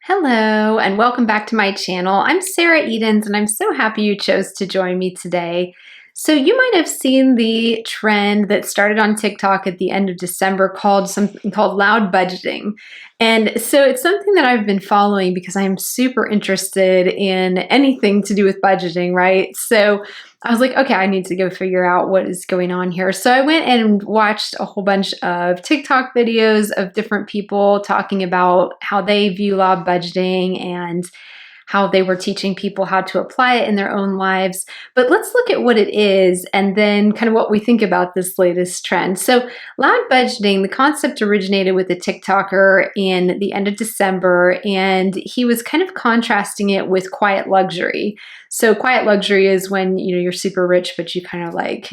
Hello, and welcome back to my channel. I'm Sarah Edens, and I'm so happy you chose to join me today. So you might have seen the trend that started on TikTok at the end of December called something called loud budgeting. And so it's something that I've been following because I'm super interested in anything to do with budgeting, right? So I was like, okay, I need to go figure out what is going on here. So I went and watched a whole bunch of TikTok videos of different people talking about how they view loud budgeting and how they were teaching people how to apply it in their own lives. But let's look at what it is and then kind of what we think about this latest trend. So loud budgeting, the concept originated with a TikToker in the end of December, and he was kind of contrasting it with quiet luxury. So quiet luxury is when you're super rich, but you kind of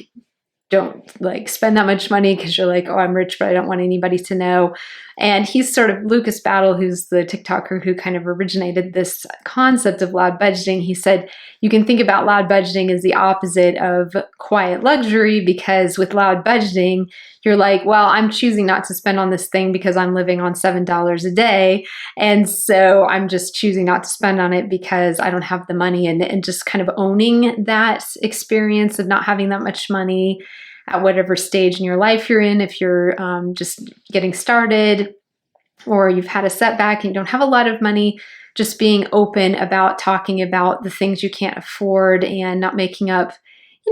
don't spend that much money because you're like, oh, I'm rich, but I don't want anybody to know. And he's sort of Lucas Battle, who's the TikToker who kind of originated this concept of loud budgeting. He said, you can think about loud budgeting as the opposite of quiet luxury, because with loud budgeting, you're like, well, I'm choosing not to spend on this thing because I'm living on $7 a day. And so I'm just choosing not to spend on it because I don't have the money, and just kind of owning that experience of not having that much money at whatever stage in your life you're in. If you're just getting started, or you've had a setback and you don't have a lot of money, just being open about talking about the things you can't afford and not making up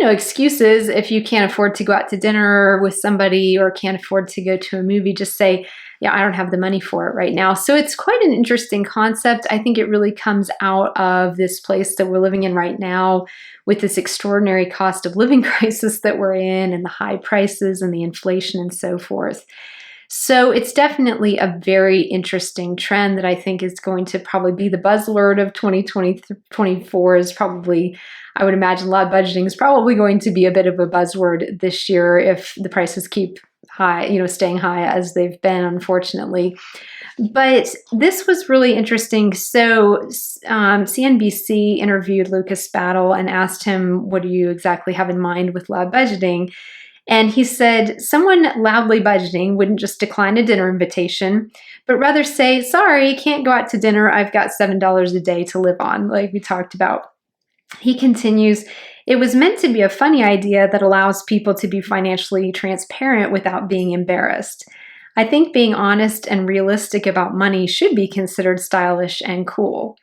excuses. If you can't afford to go out to dinner with somebody or can't afford to go to a movie, just say, yeah, I don't have the money for it right now. So it's quite an interesting concept. I think it really comes out of this place that we're living in right now with this extraordinary cost of living crisis that we're in, and the high prices and the inflation and so forth. So it's definitely a very interesting trend that I think is going to probably be the buzzword of 2024 is probably, I would imagine loud budgeting is probably going to be a bit of a buzzword this year if the prices keep high, staying high as they've been, unfortunately. But this was really interesting. So CNBC interviewed Lucas Battle and asked him, what do you exactly have in mind with loud budgeting? And he said, someone loudly budgeting wouldn't just decline a dinner invitation, but rather say, sorry, can't go out to dinner. I've got $7 a day to live on, like we talked about. He continues, it was meant to be a funny idea that allows people to be financially transparent without being embarrassed. I think being honest and realistic about money should be considered stylish and cool.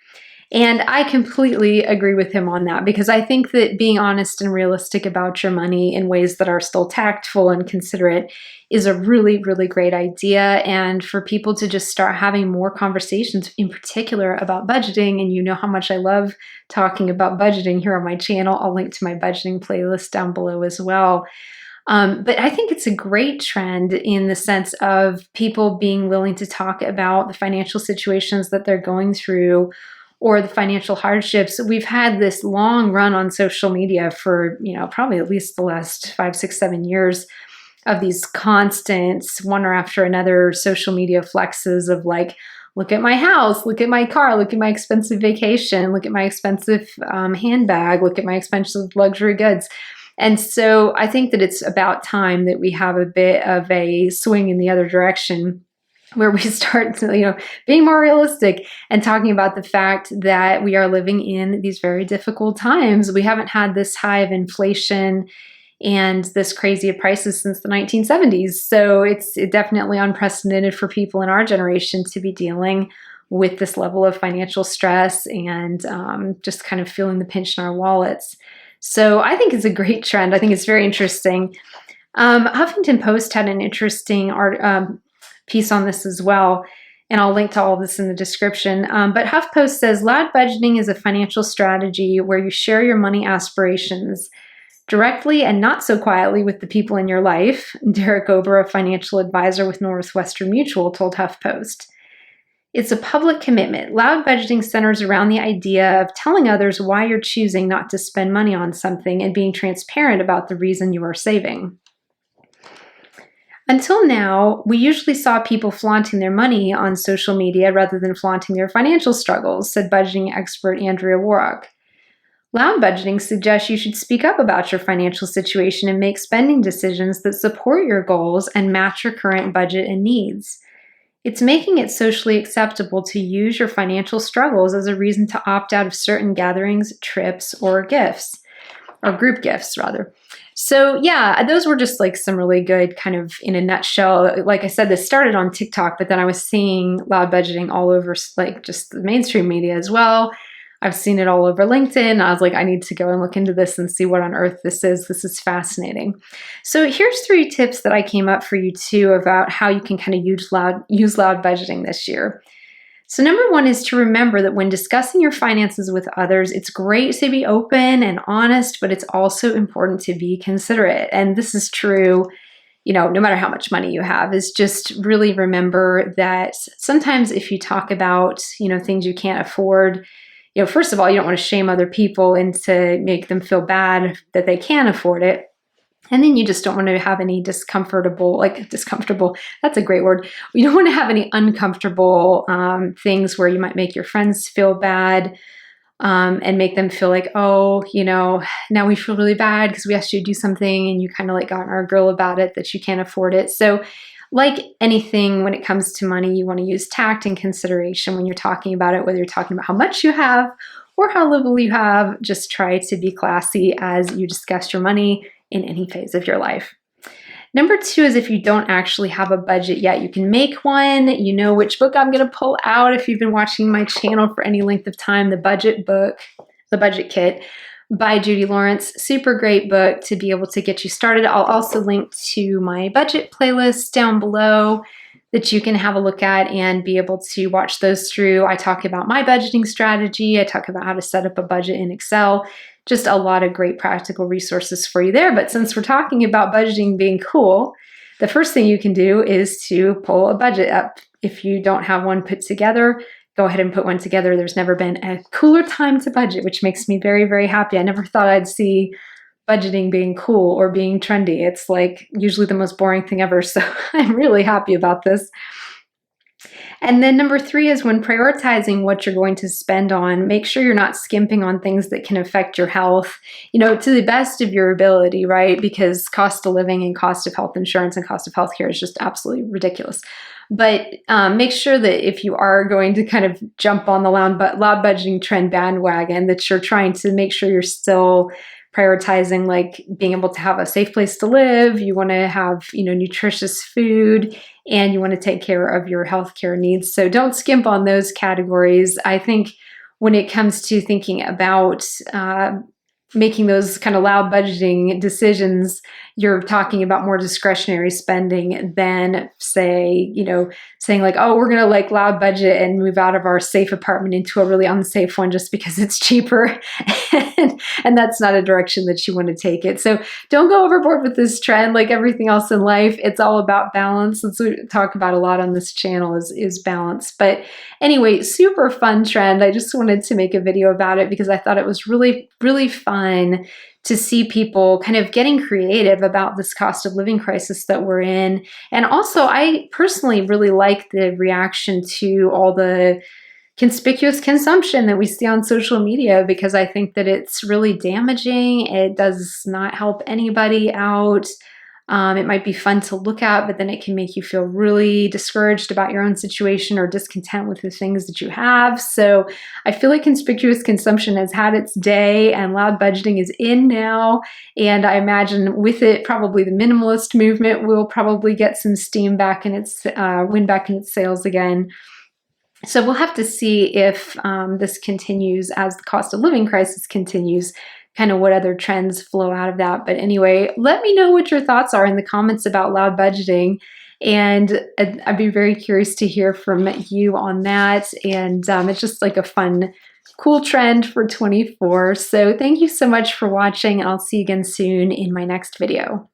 And I completely agree with him on that, because I think that being honest and realistic about your money in ways that are still tactful and considerate is a really, really great idea. And for people to just start having more conversations, in particular about budgeting, and you know how much I love talking about budgeting here on my channel. I'll link to my budgeting playlist down below as well. But I think it's a great trend in the sense of people being willing to talk about the financial situations that they're going through, or the financial hardships. We've had this long run on social media for, probably at least the last 5, 6, 7 years of these constant one after another social media flexes of like, look at my house, look at my car, look at my expensive vacation, look at my expensive handbag, look at my expensive luxury goods. And so I think that it's about time that we have a bit of a swing in the other direction, where we start to, being more realistic and talking about the fact that we are living in these very difficult times. We haven't had this high of inflation and this crazy of prices since the 1970s. So it's definitely unprecedented for people in our generation to be dealing with this level of financial stress and just kind of feeling the pinch in our wallets. So I think it's a great trend. I think it's very interesting. Huffington Post had an interesting piece on this as well, and I'll link to all this in the description. But HuffPost says, loud budgeting is a financial strategy where you share your money aspirations directly and not so quietly with the people in your life, Derek Ober, a financial advisor with Northwestern Mutual, told HuffPost. It's a public commitment. Loud budgeting centers around the idea of telling others why you're choosing not to spend money on something and being transparent about the reason you are saving. Until now, we usually saw people flaunting their money on social media rather than flaunting their financial struggles, said budgeting expert Andrea Warrock. Loud budgeting suggests you should speak up about your financial situation and make spending decisions that support your goals and match your current budget and needs. It's making it socially acceptable to use your financial struggles as a reason to opt out of certain gatherings, trips, or gifts, or group gifts, rather. So, yeah, those were just like some really good kind of in a nutshell. Like I said, this started on TikTok, but then I was seeing loud budgeting all over like just the mainstream media as well. I've seen it all over LinkedIn. I was like, I need to go and look into this and see what on earth this is. This is fascinating. So here's 3 tips that I came up for you too about how you can kind of use loud budgeting this year. So number 1 is to remember that when discussing your finances with others, it's great to be open and honest, but it's also important to be considerate. And this is true, no matter how much money you have, is just really remember that sometimes if you talk about, things you can't afford, first of all, you don't want to shame other people into make them feel bad that they can afford it. And then you just don't want to have any discomfortable, that's a great word. You don't want to have any uncomfortable things where you might make your friends feel bad and make them feel like, oh, now we feel really bad because we asked you to do something and you kind of like got on our grill about it that you can't afford it. So like anything when it comes to money, you want to use tact and consideration when you're talking about it, whether you're talking about how much you have or how little you have. Just try to be classy as you discuss your money in any phase of your life. Number 2 is if you don't actually have a budget yet, you can make one. You know which book I'm going to pull out if you've been watching my channel for any length of time, the budget book, The Budget Kit by Judy Lawrence. Super great book to be able to get you started. I'll also link to my budget playlist down below that you can have a look at and be able to watch those through. I talk about my budgeting strategy. I talk about how to set up a budget in Excel. Just a lot of great practical resources for you there. But since we're talking about budgeting being cool, the first thing you can do is to pull a budget up. If you don't have one put together, go ahead and put one together. There's never been a cooler time to budget, which makes me very, very happy. I never thought I'd see budgeting being cool or being trendy. It's like usually the most boring thing ever. So I'm really happy about this. And then number 3 is when prioritizing what you're going to spend on, make sure you're not skimping on things that can affect your health, to the best of your ability, right? Because cost of living and cost of health insurance and cost of healthcare is just absolutely ridiculous. But make sure that if you are going to kind of jump on the loud budgeting trend bandwagon, that you're trying to make sure you're still prioritizing like being able to have a safe place to live. You want to have, nutritious food, and you want to take care of your healthcare needs. So don't skimp on those categories. I think when it comes to thinking about making those kind of loud budgeting decisions, you're talking about more discretionary spending than saying like, oh, we're going to like loud budget and move out of our safe apartment into a really unsafe one just because it's cheaper. and that's not a direction that you want to take it. So don't go overboard with this trend. Like everything else in life, it's all about balance. That's what we talk about a lot on this channel is balance. But anyway, super fun trend. I just wanted to make a video about it because I thought it was really, really fun to see people kind of getting creative about this cost of living crisis that we're in. And also, I personally really like the reaction to all the conspicuous consumption that we see on social media, because I think that it's really damaging. It does not help anybody out. It might be fun to look at, but then it can make you feel really discouraged about your own situation or discontent with the things that you have. So I feel like conspicuous consumption has had its day and loud budgeting is in now. And I imagine with it, probably the minimalist movement will probably get some steam back in its, wind back in its sails again. So we'll have to see if this continues as the cost of living crisis continues, kind of what other trends flow out of that. But anyway, let me know what your thoughts are in the comments about loud budgeting. And I'd be very curious to hear from you on that. And it's just like a fun, cool trend for 24. So thank you so much for watching, and I'll see you again soon in my next video.